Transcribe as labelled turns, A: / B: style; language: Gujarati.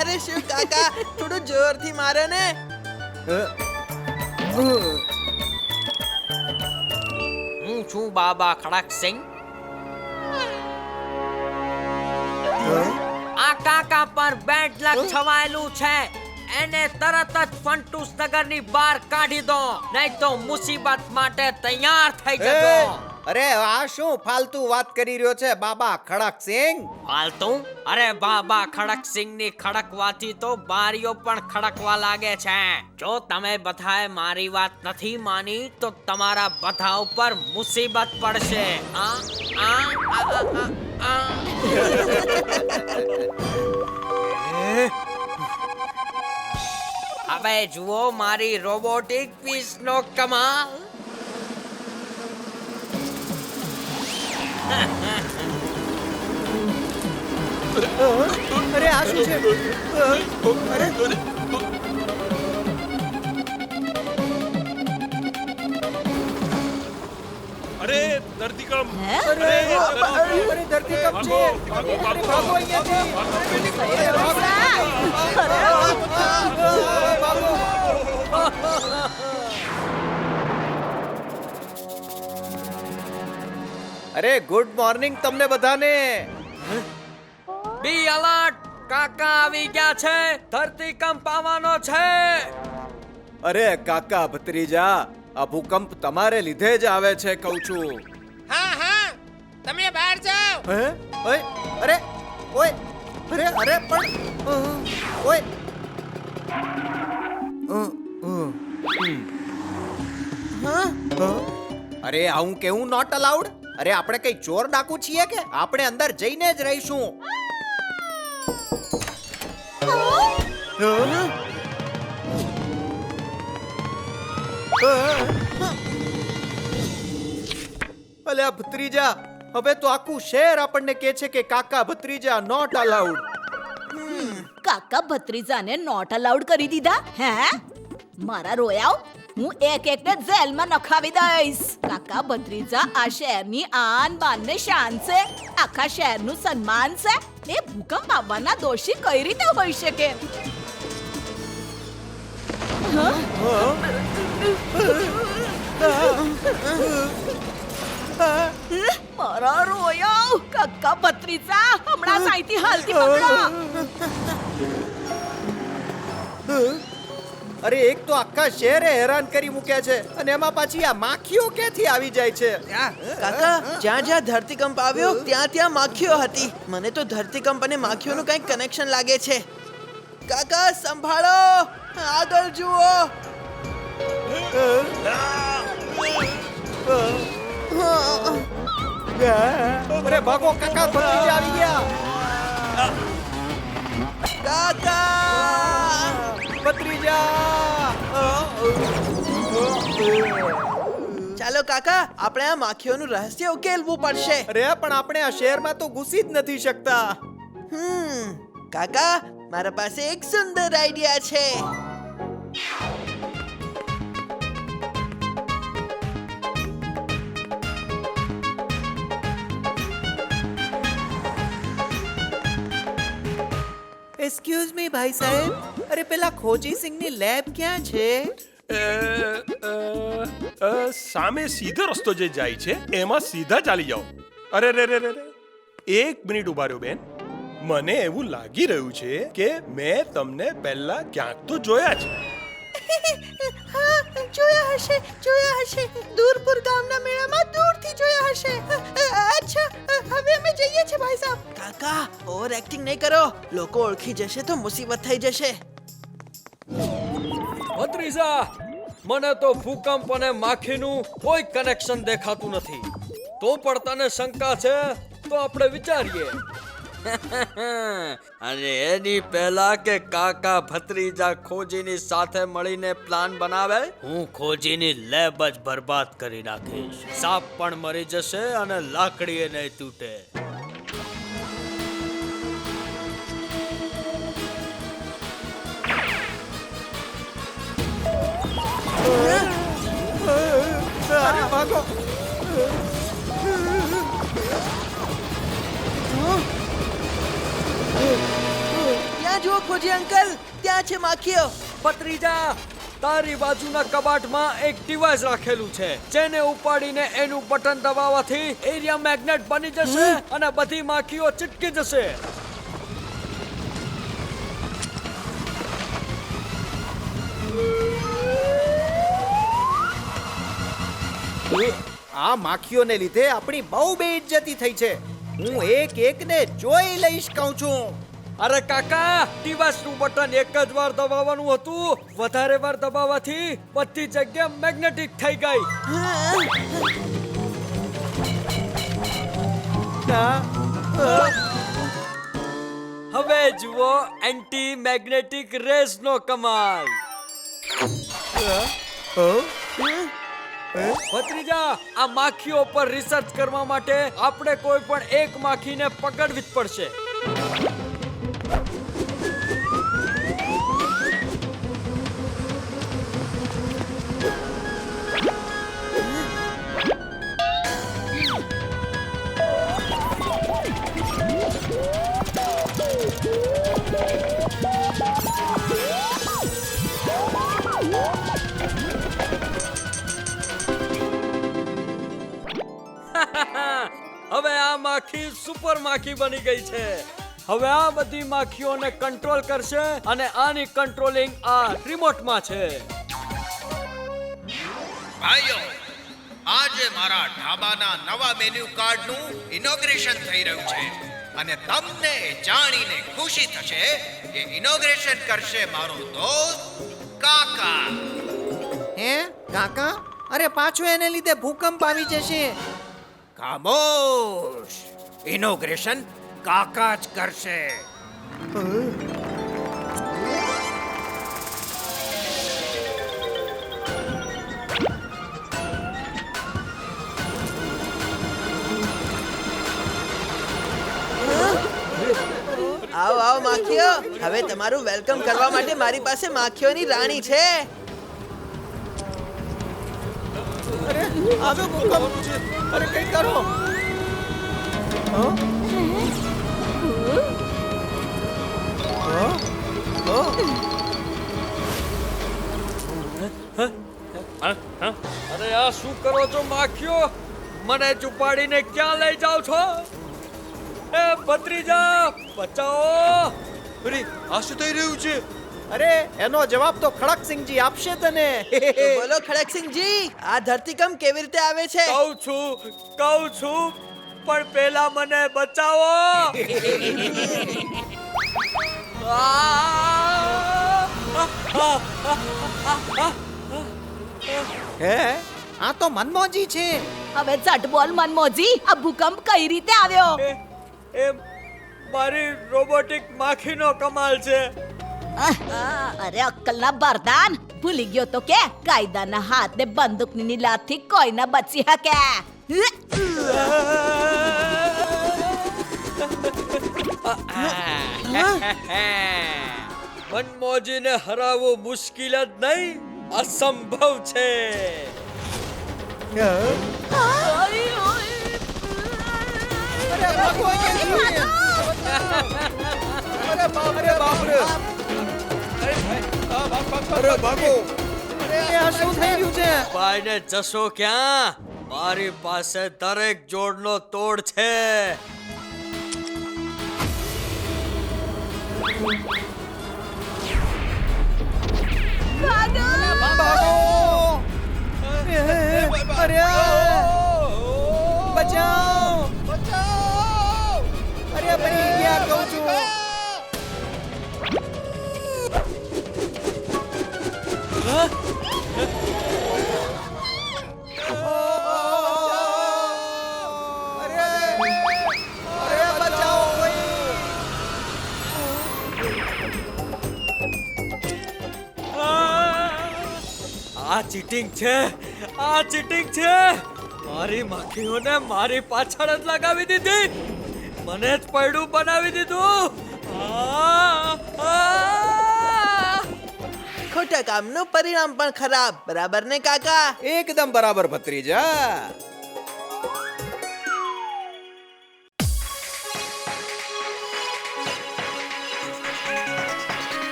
A: અરે શિવ કાકા થોડું જોરથી મારો ને.
B: હું છું બાબા ખડકસિંહ. આ કાકા પર બેડ લક છવાયેલું છે. એને તરત જ ફંટુસ નગરની બહાર કાઢી દો, નહીં તો મુસીબત માટે તૈયાર થઈ જજો.
C: અરે આ શું ફાલતુ વાત કરી રહ્યો છે બાબા ખડકસિંહ?
B: ફાલતુ? અરે બાબા ખડકસિંહની ખડકવાથી તો બારીઓ પણ ખડકવા લાગે છે. જો તમે બધાએ મારી વાત નથી માની તો તમારા બધા ઉપર મુસીબત પડશે. આ આ આ આ હવે જુઓ મારી રોબોટિક પીસનો કમાલ.
C: અરે આ શું છે? અરે
D: અરે ધરતીકંપ!
C: અરે ધરતીકંપ છે! અરે ભાગો અહીંયાથી! અરે ગુડ મોર્નિંગ તમને બધાને.
B: બી અલર્ટ! કાકા આવી ગયા છે. ધરતીકંપ આવવાનો છે.
C: અરે કાકા ભત્રીજા, આ ભૂકંપ તમારે લીધે જ આવે છે કહું છું.
A: હા હા તમે બહાર જાઓ.
C: હે? ઓય અરે ઓય અરે અરે પણ ઓય અરે આવું કેવું નોટ અલાઉડ? અરે આપણે કઈ ચોર ડાકુ છીએ કે? આપણે અંદર જઈને જ રહીશું. અલ્યા ભત્રીજા, હવે તો આખું શહેર આપણને કહે છે કે કાકા ભત્રીજા નોટ અલાઉડ.
E: કાકા ભત્રીજાને નોટ અલાઉડ કરી દીધા? હે? મારા રોયાઓ, હું એક એકને જેલમાં નખાવી દઈશ. કાકા ભત્રીજા આ શહેરની આન બાન ને શાન છે, આખા શહેરનું સન્માન છે. એ ભૂકંપ આવવાના દોષી કઈ રીતે હોઈ શકે? મારા રોયાઓ, કાકા ભત્રીજા હમણાં સાઈથી હાલતી પકડો.
C: અરે એક તો આખા શહેરે હેરાન કરી મૂક્યા છે અને એમાં પાછી આ માખીઓ ક્યાંથી આવી જાય છે?
A: કાકા જ્યાં જ્યાં ધરતીકંપ આવ્યો ત્યાં ત્યાં માખીઓ હતી. મને તો ધરતીકંપ અને માખીઓનું કંઈક કનેક્શન લાગે છે. કાકા સંભાળો, આગળ જુઓ.
C: અરે ભાગો કાકા ભત્રીજા આવી ગયા.
A: કાકા
C: ભત્રીજા
A: ચાલો કાકા, આપણે આ માખીઓનું રહસ્ય ઉકેલવું પડશે.
C: અરે પણ આપણે આ શહેરમાં તો ઘૂસી જ નથી શકતા.
A: કાકા મારા પાસે એક સુંદર આઈડિયા છે.
C: એક્સક્યુઝ મી ભાઈ સાહેબ, અરે પેલા ખોજી સિંહની લેબ ક્યાં છે?
D: સામે સીધો રસ્તો જે જાય છે એમાં સીધા ચાલી જાઓ. અરે રે રે રે રે, એક મિનિટ ઉભા રહ્યો બેન. મને એવું લાગી રહ્યું છે કે મેં તમને પહેલા ક્યાંક તો જોયા છે.
A: જોયા હશે. દૂરપુર ગામના મેળામાં દૂરથી જોયા હશે. અચ્છા, હવે અમે જઈએ છીએ ભાઈ સાહેબ. કાકા ઓવર એક્ટિંગ નહીં કરો, લોકો ઓળખી જશે તો મુસીબત થઈ જશે.
B: ભત્રીજા, મને તો ભૂકંપ અને માખીનું કોઈ કનેક્શન દેખાતું નથી. તો પણ તને શંકા છે તો આપણે વિચારીએ. અને એની પહેલા કે કાકા ભત્રીજા ખોજીની સાથે મળીને પ્લાન બનાવે, હું ખોજીની લેબ જ બરબાદ કરી નાખીશ. સાપ પણ મરી જશે અને લાકડી નહીં તૂટે.
C: અરે ભાગો.
A: ત્યાં જુઓ ખોજી અંકલ, ત્યાં છે માખીઓ.
F: ભત્રીજા, તારી બાજુના કબાટમાં એક ડિવાઇસ રાખેલું છે જેને ઉપાડીને એનું બટન દબાવવાથી એરિયા મેગ્નેટ બની જશે અને બધી માખીઓ ચીટકી જશે.
C: આ માખીઓને લીધે આપણી બહુ બેઇજ્જતી થઈ છે. હું એક એકને જોઈ લઈશ કહું છું.
F: અરે કાકા, ડિવાઇસનું બટન એક જ વાર દબાવવાનું હતું. વધારે વાર દબાવવાથી બધી જગ્યા મેગ્નેટિક થઈ ગઈ. હવે જુઓ એન્ટી મેગ્નેટિક રેસ નો કમાલ. ભત્રીજા, આ માખીઓ પર રિસર્ચ કરવા માટે આપણે કોઈ પણ એક માખીને પકડવી જ પડશે. હવે આ માખી સુપર માખી બની ગઈ છે. હવે આ બધી માખીઓને કંટ્રોલ કરશે અને આની કંટ્રોલિંગ આ રિમોટમાં છે.
G: ભાઈઓ, આજે મારા ઢાબાના નવા મેન્યુ કાર્ડનું ઇનોગ્રેશન થઈ રહ્યું છે અને તમને જાણીને ખુશી થશે કે ઇનોગ્રેશન કરશે મારો દોસ્ત કાકા.
C: હે કાકા? અરે પાછો એને લીધે ભૂકંપ આવી જશે.
G: ખામોશ, ઇનોગ્રેશન કાકા જ કરશે.
A: આવો આવો માખીઓ, હવે તમારું વેલકમ કરવા માટે મારી પાસે માખીઓની રાણી છે.
C: અરે આવ્યો ભૂકંપ. અરે કઈ કરો.
F: અરે આ શું કરો છો માખીઓ? મને છુપાડીને ક્યાં લઈ જાઓ છો? એ ભત્રીજા, બચાવો!
C: અરે આ શું થઈ રહ્યું છે? અરે એનો જવાબ તો ખડકસિંહજી આપશે તને.
A: તો બોલો ખડકસિંહજી, આ ધરતીકંપ કેવી રીતે આવે છે?
F: કહું છું, પણ પેલા મને બચાવો.
C: હે, આ તો મનમોજી છે.
E: હવે ઝટ બોલ મનમોજી, આ ભૂકંપ કઈ રીતે આવ્યો?
F: એ મારી રોબોટિક માખીનો કમાલ છે.
E: અરે અક્કલના બરદાન, ભૂલી ગયો તો કે કાયદાના હાથે બંદૂકની લાતથી કોઈ ના બચી શકે.
F: મનમોજીને હરાવવું મુશ્કેલ જ નહીં, અસંભવ છે.
C: અરે બાપ રે બાપ રે. અરે ભાગો. આ શું થઈ રહ્યું છે?
F: ભાઈને જશો ક્યાં? મારી પાસે દરેક જોડનો તોડ છે.
C: ભાગો. અરે બચાઓ. અરે બની ગયા કહું છું.
F: આ ચીટિંગ છે. મારી માખીઓને મારી પાછળ જ લગાવી દીધી. મને જ પૈડું બનાવી દીધું.
A: ખોટા કામનું પરિણામ પણ ખરાબ, બરાબર ને કાકા?
C: એકદમ બરાબર ભત્રીજા.